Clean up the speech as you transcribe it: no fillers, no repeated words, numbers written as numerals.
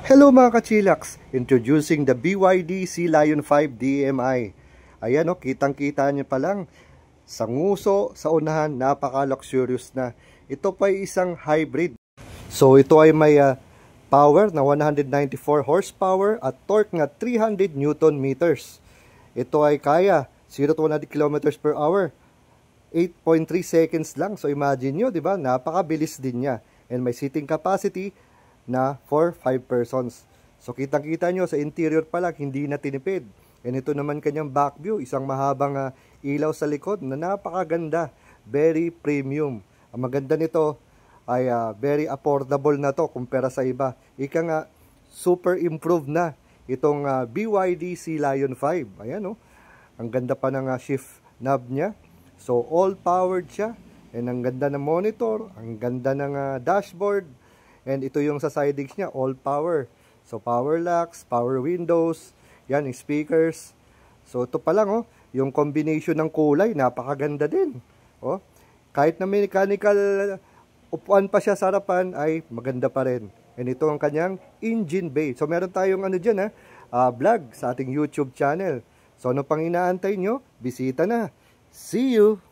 Hello mga ka-chillax! Introducing the BYD Sea Lion 5 DMI. Ayan o, kitang-kita niyo pa lang. Sa nguso, sa unahan, napaka-luxurious na. Ito pa ay isang hybrid. So ito ay may power na 194 horsepower at torque na 300 Newton meters. Ito ay kaya 0 to 100 kilometers per hour. 8.3 seconds lang. So imagine nyo, di ba? Napakabilis din niya. And may seating capacity na for 5 persons. So kitang-kita nyo sa interior pa lang, hindi na tinipid. And ito naman kanyang back view, isang mahabang ilaw sa likod na napakaganda, very premium. Ang maganda nito ay very affordable na to kumpara sa iba. Ika nga, super improved na itong BYD Sea Lion 5. Ayan o, ang ganda pa ng shift knob niya. So all powered siya. And ang ganda ng monitor, ang ganda ng dashboard. And ito yung sa sidings niya, all power. So power locks, power windows, yan yung speakers. So ito pa lang oh, yung combination ng kulay, napakaganda din. Oh, kahit na mechanical upuan pa siya sa harapan, ay maganda pa rin. And ito ang kanyang engine bay. So meron tayong ano dyan vlog sa ating YouTube channel. So ano pang inaantay nyo? Bisita na. See you!